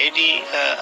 AD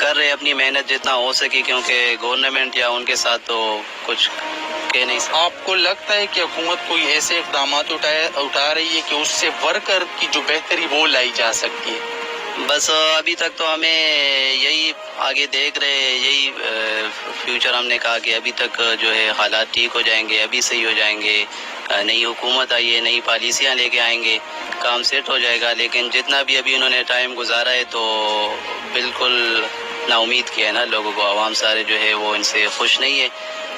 کر رہے اپنی محنت جتنا ہو سکے، کیونکہ گورنمنٹ یا ان کے ساتھ تو کچھ کہہ نہیں سکتے۔ آپ کو لگتا ہے کہ حکومت کوئی ایسے اقدامات اٹھا رہی ہے کہ اس سے ورکر کی جو بہتری وہ لائی جا سکتی ہے؟ بس ابھی تک تو ہمیں یہی آگے دیکھ رہے، یہی فیوچر ہم نے کہا کہ ابھی تک جو ہے حالات ٹھیک ہو جائیں گے، ابھی صحیح ہو جائیں گے، نئی حکومت آئی ہے، نئی پالیسیاں لے کے آئیں گے، کام سیٹ ہو جائے گا۔ لیکن جتنا بھی ابھی انہوں نے ٹائم گزارا ہے تو بالکل نا امید کیا ہے نا لوگوں کو، عوام سارے جو ہے وہ ان سے خوش نہیں ہے۔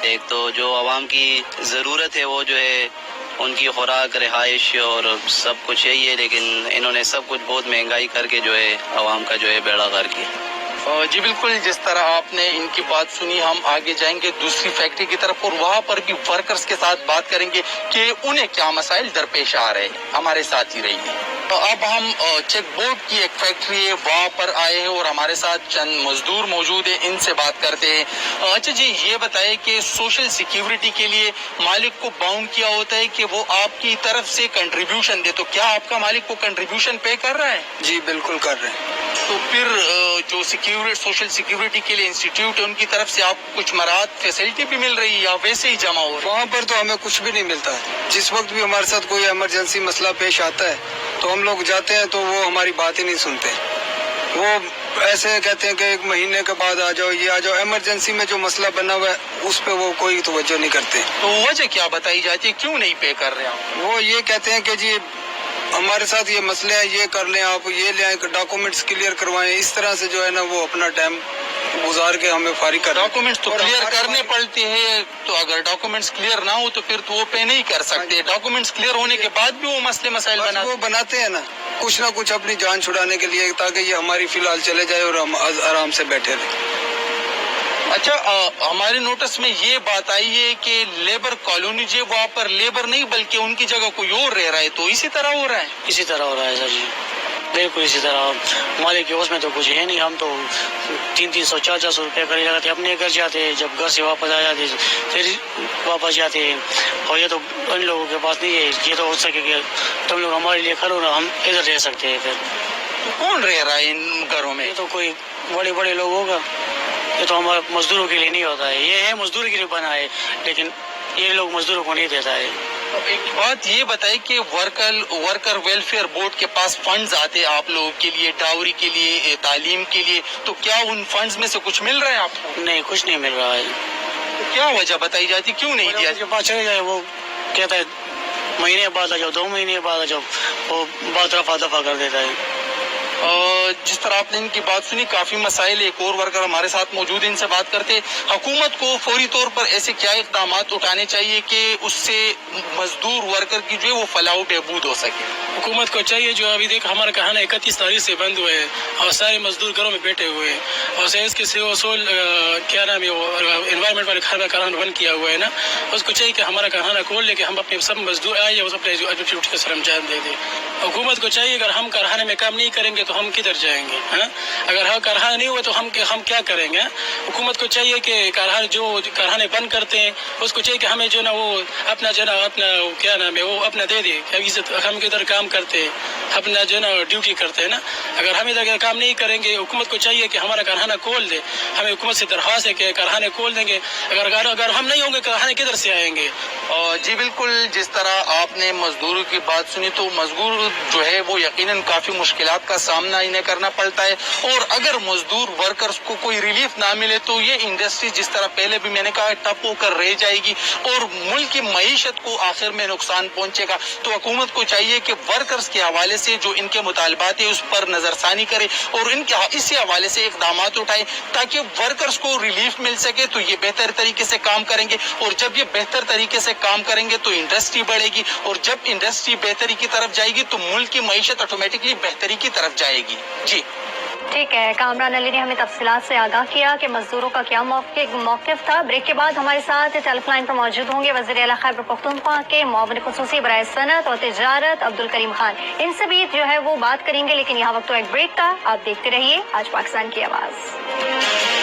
ایک تو جو عوام کی ضرورت ہے وہ جو ہے ان کی خوراک، رہائش اور سب کچھ یہی ہے، لیکن انہوں نے سب کچھ بہت مہنگائی کر کے جو ہے عوام کا جو ہے بیڑا غرق کیا۔ جی بالکل، جس طرح آپ نے ان کی بات سنی، ہم آگے جائیں گے دوسری فیکٹری کی طرف اور وہاں پر بھی ورکرز کے ساتھ بات کریں گے کہ انہیں کیا مسائل درپیش آ رہے ہیں۔ ہمارے ساتھ ہی رہیے۔ اب ہم چیک بورڈ کی ایک فیکٹری ہے وہاں پر آئے ہیں اور ہمارے ساتھ چند مزدور موجود ہیں، ان سے بات کرتے ہیں۔ اچھا جی، یہ بتائیں کہ سوشل سیکیورٹی کے لیے مالک کو باؤنڈ کیا ہوتا ہے کہ وہ آپ کی طرف سے کنٹریبیوشن دے، تو کیا آپ کا مالک کو کنٹریبیوشن پے کر رہا ہے؟ جی بالکل کر رہے ہیں۔ تو پھر جو سوشل سیکیورٹی کے لیے انسٹیٹیوٹ ہے ان کی طرف سے آپ کو کچھ مراحت فیسلٹی بھی مل رہی ہے یا ویسے ہی جمع ہو رہا ہے؟ وہاں پر تو ہمیں کچھ بھی نہیں ملتا ہے۔ جس وقت بھی ہمارے ساتھ کوئی ایمرجنسی مسئلہ پیش آتا ہے تو ہم لوگ جاتے ہیں تو وہ ہماری بات ہی نہیں سنتے، وہ ایسے کہتے ہیں کہ 1 مہینے کے بعد آ جاؤ، یہ آ جاؤ۔ ایمرجنسی میں جو مسئلہ بنا ہوا ہے اس پہ وہ کوئی توجہ نہیں کرتے۔ تو وجہ کیا بتائی جاتی ہے، کیوں نہیں پے کر رہے آپ؟ وہ یہ کہتے ہیں کہ جی ہمارے ساتھ یہ مسئلے ہیں، یہ کر لیں، آپ یہ لے آئیں، ڈاکومنٹس کلیئر کروائیں۔ اس طرح سے جو ہے نا وہ اپنا ٹائم گزار کے ہمیں فارغ کر رہے ہیں۔ ڈاکومنٹس تو کلیئر کرنے پڑتے ہیں، تو اگر ڈاکومنٹس کلیئر نہ ہو تو پھر تو وہ پے نہیں کر سکتے۔ ڈاکومنٹس کلیئر ہونے کے بعد بھی وہ مسائل بس وہ بناتے ہیں نا کچھ نہ کچھ اپنی جان چھڑانے کے لیے، تاکہ یہ ہماری فی الحال چلے جائے اور ہم آرام سے بیٹھے رہیں۔ اچھا، ہمارے نوٹس میں یہ بات آئی ہے کہ لیبر کالونی جو وہاں پر لیبر نہیں بلکہ ان کی جگہ کوئی اور رہ رہا ہے، تو اسی طرح ہو رہا ہے؟ اسی طرح ہو رہا ہے سر جی، بالکل اسی طرح۔ ہمارے کے اس میں تو کچھ ہے نہیں، ہم تو 300 400 روپے کر جاتے، اپنے گھر جاتے، جب گھر سے واپس آ جاتے پھر واپس جاتے ہیں۔ اور یہ تو ان لوگوں کے پاس نہیں ہے، یہ تو ہو سکے کہ تم لوگ ہمارے لیے کرو نا، ہم ادھر رہ سکتے ہیں۔ پھر تو کون رہ رہا ہے ان گھروں میں؟ یہ تو کوئی بڑے بڑے لوگ ہوگا، یہ تو ہمارے مزدوروں کے لیے نہیں ہوتا ہے، یہ ہے مزدور کے لیے بنا ہے، لیکن یہ لوگ مزدوروں کو نہیں دیتا ہے۔ ایک بات یہ بتائیں کہ ورکر ویلفیئر بورڈ کے پاس فنڈز آتے آپ لوگوں کے لیے، ڈاوری کے لیے، تعلیم کے لیے، تو کیا ان فنڈز میں سے کچھ مل رہا ہے آپ کو؟ نہیں، کچھ نہیں مل رہا ہے۔ تو کیا وجہ بتائی جاتی، کیوں نہیں دیا؟ کے پاس چلے جائے، وہ کہتا ہے مہینے بعد آ جاؤ، 2 مہینے بعد آ جاؤ، وہ بات رفع دفع کر دیتا ہے۔ جس طرح آپ نے ان کی بات سنی، کافی مسائل، ایک اور ورکر ہمارے ساتھ موجود ہیں، ان سے بات کرتے۔ حکومت کو فوری طور پر ایسے کیا اقدامات اٹھانے چاہیے کہ اس سے مزدور ورکر کی جو ہے وہ فلاح و بہبود ہو سکے؟ حکومت کو چاہیے، جو ابھی دیکھ ہمارا کہانا 31 تاریخ سے بند ہوئے ہیں اور سارے مزدور گھروں میں بیٹھے ہوئے ہیں، اور سیلس کے سول کیا نام ہے وہ انوائرمنٹ والے کارخانہ بند کیا ہوا ہے نا، اس کو چاہیے کہ ہمارا کارخانہ کھول لے کے ہم اپنے سب مزدور آئے اپنے ڈیوٹی کا سر انجام دے دیں۔ حکومت کو چاہیے اگر ہم کارخانے میں کام نہیں کریں گے تو ہم کدھر جائیں گے؟ اگر ہم کارخانہ نہیں ہوئے تو ہم کیا کریں گے؟ حکومت کو چاہیے کہ کارخانے بند کرتے ہیں اس کو چاہیے کہ ہمیں جو نا وہ اپنا جو نا اپنا کیا نام ہے وہ اپنا دے دے، ہم ادھر کام کرتے ہیں، اپنا جو نا ڈیوٹی کرتے ہیں نا، اگر ہم ادھر کام نہیں کریں گے حکومت کو چاہیے کہ ہمارا کارخانہ کھول دے۔ ہمیں حکومت سے درخواست ہے کہ کارخانے کھول دیں گے، اگر ہم نہیں ہوں گے کارخانے کدھر سے آئیں گے؟ جی بالکل، جس طرح آپ نے مزدوروں کی بات سنی تو مزدور جو ہے وہ یقیناً کافی مشکلات کا سامنا انہیں کرنا پڑتا ہے، اور اگر مزدور ورکرز کو کوئی ریلیف نہ ملے تو یہ انڈسٹری جس طرح پہلے بھی میں نے کہا ٹپ ہو کر رہ جائے گی اور ملک کی معیشت کو آخر میں نقصان پہنچے گا۔ تو حکومت کو چاہیے کہ ورکرز کے حوالے سے جو ان کے مطالبات ہیں اس پر نظر ثانی کرے اور اسی حوالے سے اقدامات اٹھائے تاکہ ورکرز کو ریلیف مل سکے، تو یہ بہتر طریقے سے کام کریں گے، اور جب یہ بہتر طریقے سے کام کریں گے تو انڈسٹری بڑھے گی، اور جب انڈسٹری بہتری کی طرف جائے گی تو ملک کی معیشت آٹومیٹکلی بہتری کی طرف جائے گی۔ جی ٹھیک ہے، کامران علی نے ہمیں تفصیلات سے آگاہ کیا کہ مزدوروں کا کیا موقف تھا۔ بریک کے بعد ہمارے ساتھ ٹیلی فون لائن پر موجود ہوں گے وزیر اعلیٰ خیبر پختونخوا کے معاون خصوصی برائے صنعت اور تجارت عبدالکریم خان، ان سے بھی جو ہے وہ بات کریں گے، لیکن یہاں وقت تو ایک بریک کا، آپ دیکھتے رہیے آج پاکستان کی آواز۔